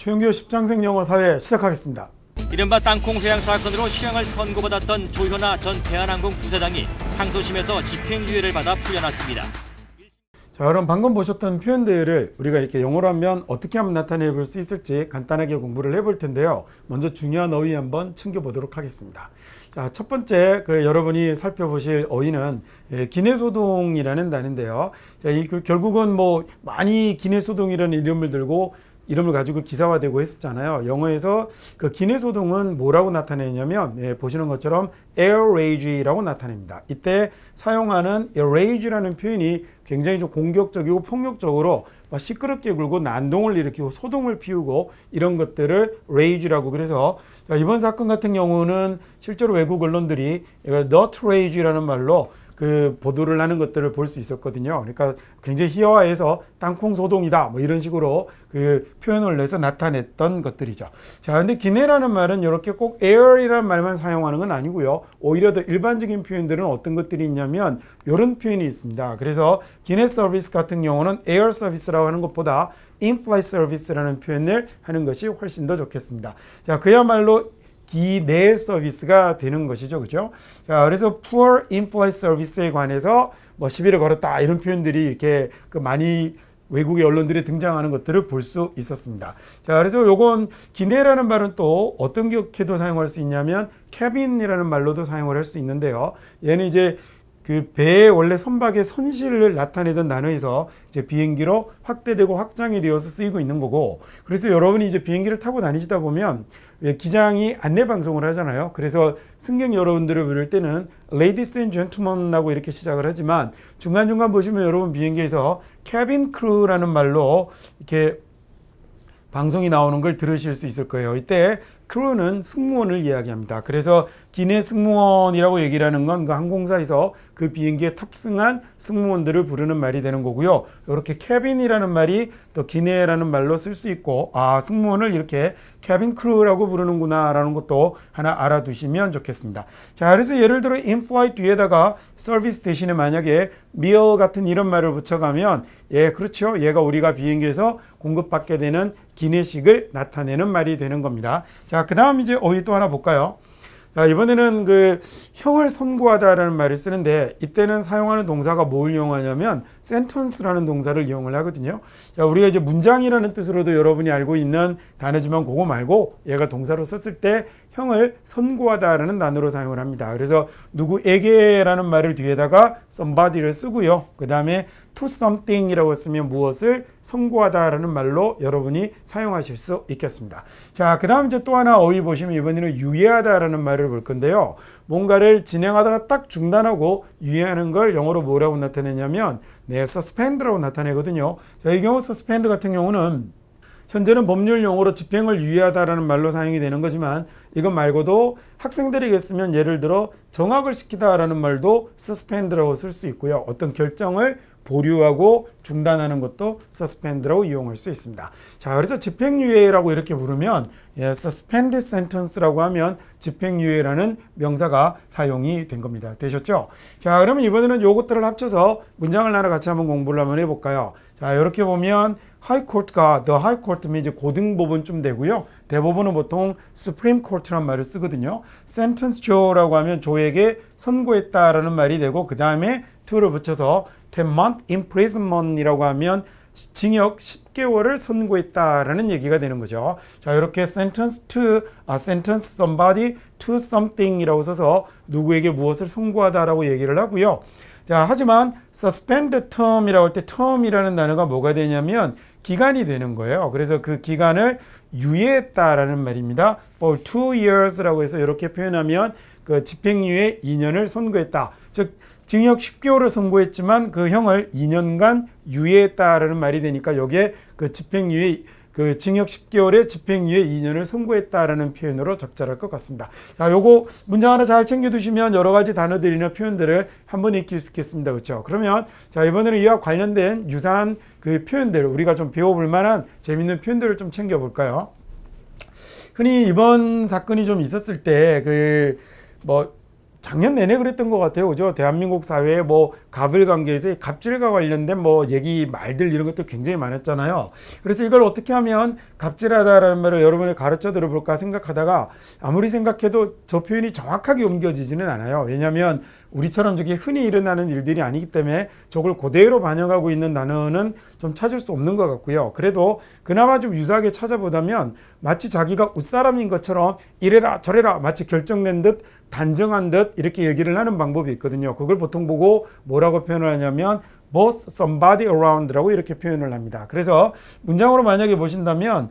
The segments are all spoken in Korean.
최영규 십장생 영어 사회 시작하겠습니다. 이른바 땅콩 회항 사건으로 실형을 선고받았던 조현아 전 대한항공 부사장이 항소심에서 집행유예를 받아 풀려났습니다. 자, 그럼 방금 보셨던 표현들을 우리가 이렇게 영어로 하면 어떻게 하면 나타내 볼 수 있을지 간단하게 공부를 해볼 텐데요. 먼저 중요한 어휘 한번 챙겨보도록 하겠습니다. 자, 첫 번째 여러분이 살펴보실 어휘는 기내소동이라는 단어인데요. 자, 결국은 많이 기내소동이라는 이름을 가지고 기사화되고 했었잖아요. 영어에서 그 기내소동은 뭐라고 나타내냐면 보시는 것처럼 air rage라고 나타냅니다. 이때 사용하는 rage라는 표현이 굉장히 좀 공격적이고 폭력적으로 시끄럽게 굴고 난동을 일으키고 소동을 피우고 이런 것들을 rage라고, 그래서 이번 사건 같은 경우는 실제로 외국 언론들이 이걸 nut rage라는 말로 그 보도를 하는 것들을 볼 수 있었거든요. 그러니까 굉장히 희화해서 땅콩 소동이다 이런 식으로 그 표현을 내서 나타냈던 것들이죠. 자, 근데 기내라는 말은 이렇게 꼭 air이라는 말만 사용하는 건 아니고요. 오히려 더 일반적인 표현들은 어떤 것들이 있냐면 이런 표현이 있습니다. 그래서 기내 서비스 같은 경우는 air 서비스라고 하는 것보다 in-flight 서비스라는 표현을 하는 것이 훨씬 더 좋겠습니다. 자, 그야말로 기내 서비스가 되는 것이죠. 그죠? 자, 그래서 poor in-flight service에 관해서 시비를 걸었다 이런 표현들이 이렇게 많이 외국의 언론들이 등장하는 것들을 볼 수 있었습니다. 자, 그래서 요건 기내라는 말은 또 어떤 격해도 사용할 수 있냐면 cabin이라는 말로도 사용을 할 수 있는데요. 얘는 이제 그 배의 원래 선박의 선실을 나타내던 단어에서 이제 비행기로 확대되고 확장이 되어서 쓰이고 있는 거고, 그래서 여러분이 이제 비행기를 타고 다니시다 보면 기장이 안내 방송을 하잖아요. 그래서 승객 여러분들을 부를 때는 Ladies and Gentlemen 하고 이렇게 시작을 하지만 중간중간 보시면 여러분 비행기에서 cabin crew라는 말로 이렇게 방송이 나오는 걸 들으실 수 있을 거예요. 이때 크루는 승무원을 이야기합니다. 그래서 기내 승무원이라고 얘기를 하는 건 그 항공사에서 그 비행기에 탑승한 승무원들을 부르는 말이 되는 거고요. 이렇게 캐빈이라는 말이 또 기내라는 말로 쓸 수 있고, 승무원을 이렇게 캐빈 크루라고 부르는구나 라는 것도 하나 알아두시면 좋겠습니다. 자, 그래서 예를 들어 in-flight 뒤에다가 서비스 대신에 만약에 meal 같은 이런 말을 붙여가면 그렇죠. 얘가 우리가 비행기에서 공급받게 되는 기내식을 나타내는 말이 되는 겁니다. 자, 그 다음 이제 어휘 또 하나 볼까요? 자, 이번에는 형을 선고하다라는 말을 쓰는데 이때는 사용하는 동사가 뭘 이용하냐면 sentence라는 동사를 이용을 하거든요. 자, 우리가 이제 문장이라는 뜻으로도 여러분이 알고 있는 단어지만 그거 말고 얘가 동사로 썼을 때 형을 선고하다라는 단어로 사용을 합니다. 그래서 누구에게라는 말을 뒤에다가 somebody를 쓰고요. 그 다음에 to something이라고 쓰면 무엇을 선고하다라는 말로 여러분이 사용하실 수 있겠습니다. 자, 그 다음 이제 또 하나 어휘 보시면 이번에는 유예하다라는 말을 볼 건데요. 뭔가를 진행하다가 딱 중단하고 유예하는 걸 영어로 뭐라고 나타내냐면 suspend라고 나타내거든요. 자, 이 경우 suspend 같은 경우는 현재는 법률 용어로 집행을 유예하다라는 말로 사용이 되는 거지만 이것 말고도 학생들에게 쓰면 예를 들어 정학을 시키다라는 말도 suspend라고 쓸 수 있고요. 어떤 결정을 보류하고 중단하는 것도 suspend라고 이용할 수 있습니다. 자, 그래서 집행유예라고 이렇게 부르면 suspended sentence라고 하면 집행유예라는 명사가 사용이 된 겁니다. 되셨죠? 자, 그러면 이번에는 요것들을 합쳐서 문장을 하나 같이 한번 공부를 한번 해볼까요? 자, 이렇게 보면 High Court가 The High Court면 이제 고등법원쯤 되고요. 대법원은 보통 Supreme Court란 말을 쓰거든요. Sentence Joe라고 하면 조에게 선고했다라는 말이 되고 그 다음에 to를 붙여서 10-month imprisonment이라고 하면 징역 10개월을 선고했다라는 얘기가 되는 거죠. 자, 이렇게 sentence somebody to something이라고 써서 누구에게 무엇을 선고하다라고 얘기를 하고요. 자, 하지만 suspend term이라고 할 때 term이라는 단어가 뭐가 되냐면 기간이 되는 거예요. 그래서 그 기간을 유예했다라는 말입니다. For 2 years라고 해서 이렇게 표현하면 그 집행유예 2년을 선고했다. 즉 징역 10개월을 선고했지만 그 형을 2년간 유예했다라는 말이 되니까 여기에 그 집행유예 징역 10개월에 집행유예 2년을 선고했다라는 표현으로 적절할 것 같습니다. 자, 요거 문장 하나 잘 챙겨두시면 여러 가지 단어들이나 표현들을 한번 익힐 수 있겠습니다. 그렇죠? 그러면 자, 이번에는 이와 관련된 유사한 그 표현들 우리가 좀 배워볼 만한 재밌는 표현들을 좀 챙겨볼까요? 흔히 이번 사건이 좀 있었을 때 작년 내내 그랬던 것 같아요. 그죠? 대한민국 사회에 뭐 갑을 관계에서 갑질과 관련된 뭐 얘기 말들 이런 것도 굉장히 많았잖아요. 그래서 이걸 어떻게 하면 갑질하다라는 말을 여러분이 가르쳐 들어볼까 생각하다가 아무리 생각해도 저 표현이 정확하게 옮겨지지는 않아요. 왜냐하면 우리처럼 저게 흔히 일어나는 일들이 아니기 때문에 저걸 그대로 반영하고 있는 단어는 좀 찾을 수 없는 것 같고요. 그래도 그나마 좀 유사하게 찾아보다면 마치 자기가 웃사람인 것처럼 이래라 저래라 마치 결정된 듯 단정한 듯 이렇게 얘기를 하는 방법이 있거든요. 그걸 보통 보고 뭐라고 표현을 하냐면 boss somebody around라고 이렇게 표현을 합니다. 그래서 문장으로 만약에 보신다면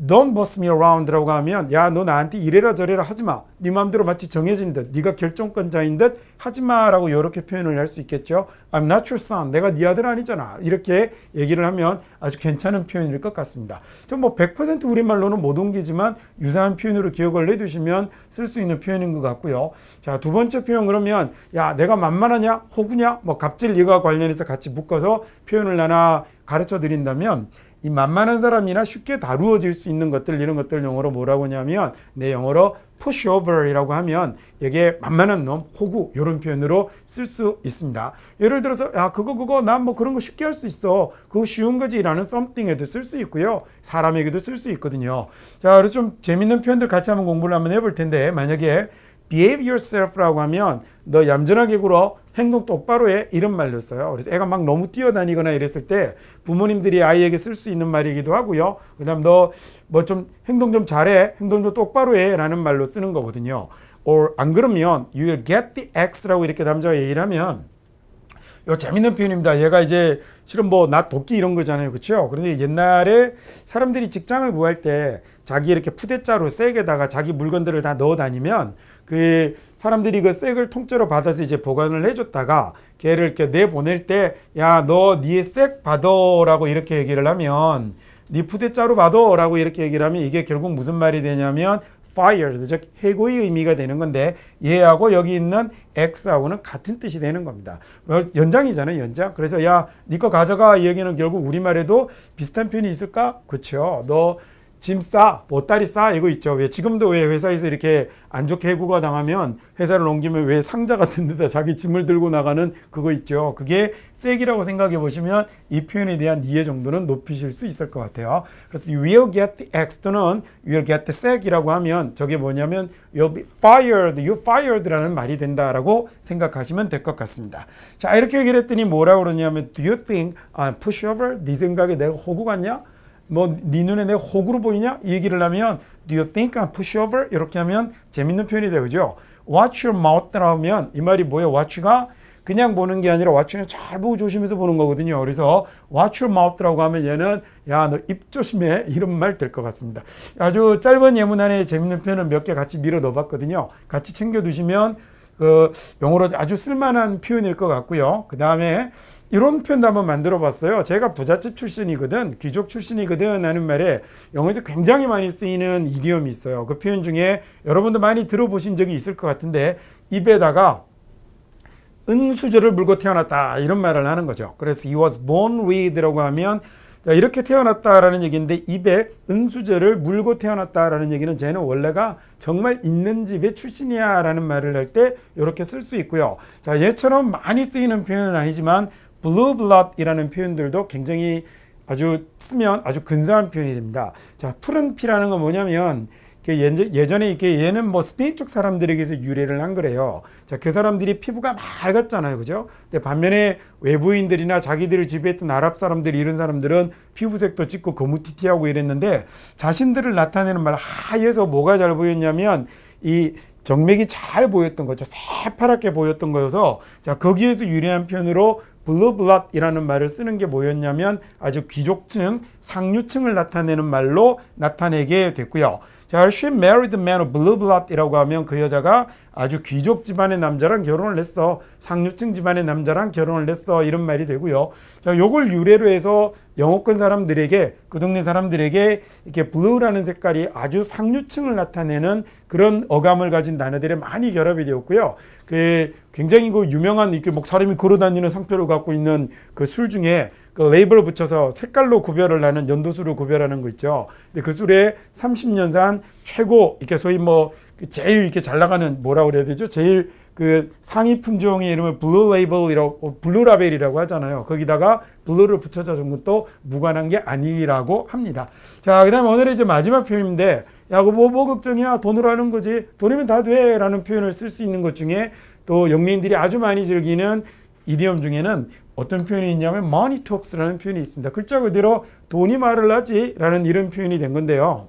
Don't boss me around라고 하면 야 너 나한테 이래라 저래라 하지마. 네 마음대로 마치 정해진 듯 네가 결정권자인 듯 하지마라고 이렇게 표현을 할 수 있겠죠. I'm not your son. 내가 네 아들 아니잖아. 이렇게 얘기를 하면 아주 괜찮은 표현일 것 같습니다. 좀 뭐 100% 우리말로는 못 옮기지만 유사한 표현으로 기억을 해두시면 쓸 수 있는 표현인 것 같고요. 자, 두 번째 표현 그러면 야 내가 만만하냐 호구냐 뭐 갑질 이와 관련해서 같이 묶어서 표현을 하나 가르쳐 드린다면 이 만만한 사람이나 쉽게 다루어질 수 있는 것들 이런 것들 영어로 뭐라고 하냐면 내 영어로 pushover이라고 하면 이게 만만한 놈, 호구 이런 표현으로 쓸 수 있습니다. 예를 들어서 야 그거 난 뭐 그런 거 쉽게 할 수 있어. 그거 쉬운 거지라는 something에도 쓸 수 있고요. 사람에게도 쓸 수 있거든요. 자, 그래서 좀 재밌는 표현들 같이 한번 공부를 한번 해볼 텐데 만약에 behave yourself라고 하면 너 얌전하게 굴어 행동 똑바로 해 이런 말로 써요. 그래서 애가 막 너무 뛰어다니거나 이랬을 때 부모님들이 아이에게 쓸 수 있는 말이기도 하고요. 그 다음 너 뭐 좀 행동 좀 잘해 행동 좀 똑바로 해 라는 말로 쓰는 거거든요. or 안 그러면 you will get the X라고 이렇게 남자가 얘기를 하면 이거 재밌는 표현입니다. 얘가 이제 실은 뭐 나 도끼 이런 거잖아요. 그렇죠? 그런데 옛날에 사람들이 직장을 구할 때 자기 이렇게 푸대자루 쌔에다가 자기 물건들을 다 넣어 다니면 그 사람들이 그 쌔를 통째로 받아서 이제 보관을 해줬다가 걔를 이렇게 내보낼 때 야 너 니의 쌔 받아라고 이렇게 얘기를 하면 니 푸대자루 받아라고 이렇게 얘기를 하면 이게 결국 무슨 말이 되냐면 fired, 즉 해고의 의미가 되는 건데 얘하고 여기 있는 X하고는 같은 뜻이 되는 겁니다. 연장이잖아요, 연장. 그래서 야, 니 거 가져가 이 얘기는 결국 우리말에도 비슷한 표현이 있을까? 그렇죠. 너 짐 싸, 보따리 싸 이거 있죠. 왜 지금도 왜 회사에서 이렇게 안 좋게 해고가 당하면 회사를 옮기면 왜 상자 같은 데다 자기 짐을 들고 나가는 그거 있죠. 그게 쌔기라고 생각해 보시면 이 표현에 대한 이해 정도는 높이실 수 있을 것 같아요. 그래서 you will get the X 또는 you will get the 쌔기라고 하면 저게 뭐냐면 you'll be fired, you fired라는 말이 된다라고 생각하시면 될 것 같습니다. 자, 이렇게 얘기를 했더니 뭐라고 그러냐면 do you think I'm pushover? 네 생각에 내가 호구 같냐? 뭐 네 눈에 내가 호구로 보이냐? 이 얘기를 하면 Do you think I'm pushover? 이렇게 하면 재밌는 표현이 되죠. Watch your mouth라고 하면 이 말이 뭐예요? Watch가 그냥 보는 게 아니라 watch는 잘 보고 조심해서 보는 거거든요. 그래서 Watch your mouth라고 하면 얘는 야 너 입 조심해 이런 말 될 것 같습니다. 아주 짧은 예문 안에 재밌는 표현을 몇 개 같이 밀어 넣어봤거든요. 같이 챙겨두시면 그 영어로 아주 쓸만한 표현일 것 같고요. 그 다음에 이런 표현도 한번 만들어 봤어요. 제가 부잣집 출신이거든, 귀족 출신이거든 하는 말에 영어에서 굉장히 많이 쓰이는 이디엄이 있어요. 그 표현 중에 여러분도 많이 들어보신 적이 있을 것 같은데 입에다가 은수저를 물고 태어났다 이런 말을 하는 거죠. 그래서 he was born with라고 하면 자, 이렇게 태어났다라는 얘기인데 입에 은수저를 물고 태어났다라는 얘기는 쟤는 원래가 정말 있는 집의 출신이야 라는 말을 할 때 이렇게 쓸 수 있고요. 자, 얘처럼 많이 쓰이는 표현은 아니지만 blue blood이라는 표현들도 굉장히 아주 쓰면 아주 근사한 표현이 됩니다. 자, 푸른 피라는 건 뭐냐면 예전에 이렇게 얘는 뭐 스페인 쪽 사람들에게서 유래를 한 거래요. 자, 그 사람들이 피부가 맑았잖아요, 그죠? 근데 반면에 외부인들이나 자기들을 지배했던 아랍 사람들 이런 사람들은 피부색도 짙고 거무튀튀하고 이랬는데 자신들을 나타내는 말 하얘서 뭐가 잘 보였냐면 이 정맥이 잘 보였던 거죠. 새파랗게 보였던 거여서 자, 거기에서 유래한 표현으로 blue blood이라는 말을 쓰는 게 뭐였냐면 아주 귀족층, 상류층을 나타내는 말로 나타내게 됐고요. 자, she married a man of blue blood이라고 하면 그 여자가 아주 귀족 집안의 남자랑 결혼을 했어. 상류층 집안의 남자랑 결혼을 했어. 이런 말이 되고요. 자, 요걸 유래로 해서 영어권 사람들에게, 그 동네 사람들에게 이렇게 blue라는 색깔이 아주 상류층을 나타내는 그런 어감을 가진 단어들이 많이 결합이 되었고요. 그 굉장히 그 유명한 이렇게 뭐 사람이 걸어다니는 상표를 갖고 있는 그 술 중에 그 레이블을 붙여서 색깔로 구별을 하는 연도수를 구별하는 거 있죠. 근데 그 술에 30년산 최고 이렇게 소위 뭐 제일 이렇게 잘 나가는 뭐라고 그래야 되죠? 제일 그 상위 품종의 이름을 블루라벨이라고 하잖아요. 거기다가 블루를 붙여서 준 것도 무관한 게 아니라고 합니다. 자, 그다음에 오늘의 이제 마지막 표현인데, 야, 뭐 걱정이야? 돈으로 하는 거지. 돈이면 다 돼. 라는 표현을 쓸 수 있는 것 중에 또 영미인들이 아주 많이 즐기는 이디엄 중에는 어떤 표현이 있냐면 money talks라는 표현이 있습니다. 글자 그대로 돈이 말을 하지 라는 이런 표현이 된 건데요.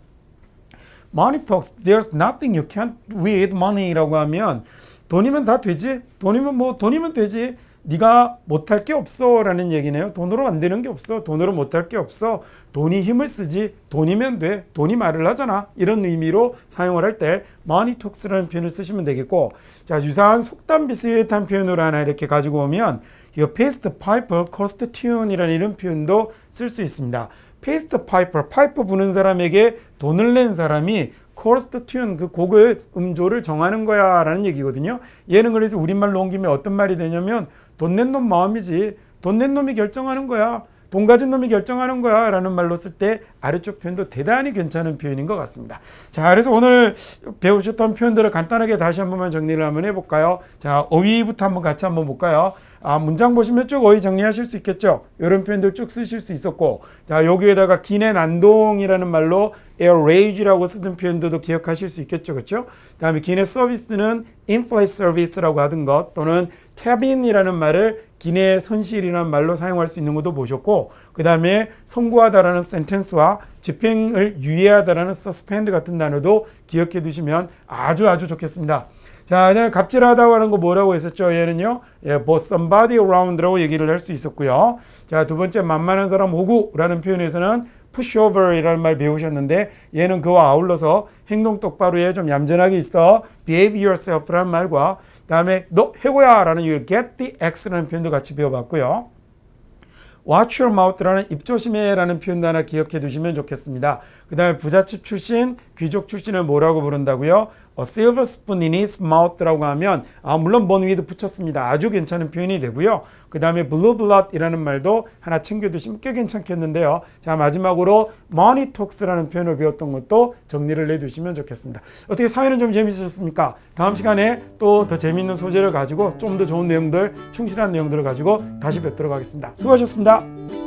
money talks, there's nothing you can't with money라고 하면 돈이면 다 되지. 돈이면 되지. 네가 못할 게 없어 라는 얘기네요. 돈으로 안 되는 게 없어. 돈으로 못할 게 없어. 돈이 힘을 쓰지. 돈이면 돼. 돈이 말을 하잖아. 이런 의미로 사용을 할 때 money talks라는 표현을 쓰시면 되겠고, 자, 유사한 속담 비슷한 표현으로 하나 이렇게 가지고 오면 이 paste piper, cost tune이라는 이런 표현도 쓸 수 있습니다. paste piper, 파이프 부는 사람에게 돈을 낸 사람이 cost tune, 그 곡을 음조를 정하는 거야 라는 얘기거든요. 얘는 그래서 우리말로 옮기면 어떤 말이 되냐면 돈 낸 놈 마음이지. 돈 낸 놈이 결정하는 거야. 돈 가진 놈이 결정하는 거야 라는 말로 쓸 때 아래쪽 표현도 대단히 괜찮은 표현인 것 같습니다. 자, 그래서 오늘 배우셨던 표현들을 간단하게 다시 한 번만 정리를 한번 해볼까요? 자, 어휘부터 같이 한번 볼까요? 문장 보시면 쭉 어휘 정리하실 수 있겠죠. 이런 표현들 쭉 쓰실 수 있었고, 자, 여기에다가 기내 난동이라는 말로 air rage라고 쓰던 표현들도 기억하실 수 있겠죠. 그렇죠? 다음에 기내 서비스는 in-flight service라고 하던 것, 또는 cabin이라는 말을 기내 선실이라는 말로 사용할 수 있는 것도 보셨고, 그 다음에 선고하다라는 sentence와 집행을 유예하다라는 suspend 같은 단어도 기억해 두시면 아주 좋겠습니다. 자, 그다음에 갑질하다고 하는 거 뭐라고 했었죠? 얘는요, both somebody around라고 얘기를 할 수 있었고요. 자, 두 번째 만만한 사람 호구라는 표현에서는 pushover이라는 말 배우셨는데, 얘는 그와 아울러서 행동 똑바로 해, 좀 얌전하게 있어, behave yourself라는 말과, 다음에 너 해고야 라는 you'll get the X라는 표현도 같이 배워봤고요. watch your mouth라는 입 조심해 라는 표현도 하나 기억해 두시면 좋겠습니다. 그 다음에 부잣집 출신, 귀족 출신을 뭐라고 부른다고요? A silver spoon in his mouth라고 하면, 물론 번 위에도 붙였습니다. 아주 괜찮은 표현이 되고요. 그 다음에 blue blood이라는 말도 하나 챙겨두시면 꽤 괜찮겠는데요. 자, 마지막으로 money talks라는 표현을 배웠던 것도 정리를 해두시면 좋겠습니다. 어떻게 사회는 좀 재미있으셨습니까? 다음 시간에 또 더 재미있는 소재를 가지고 좀 더 좋은 내용들, 충실한 내용들을 가지고 다시 뵙도록 하겠습니다. 수고하셨습니다.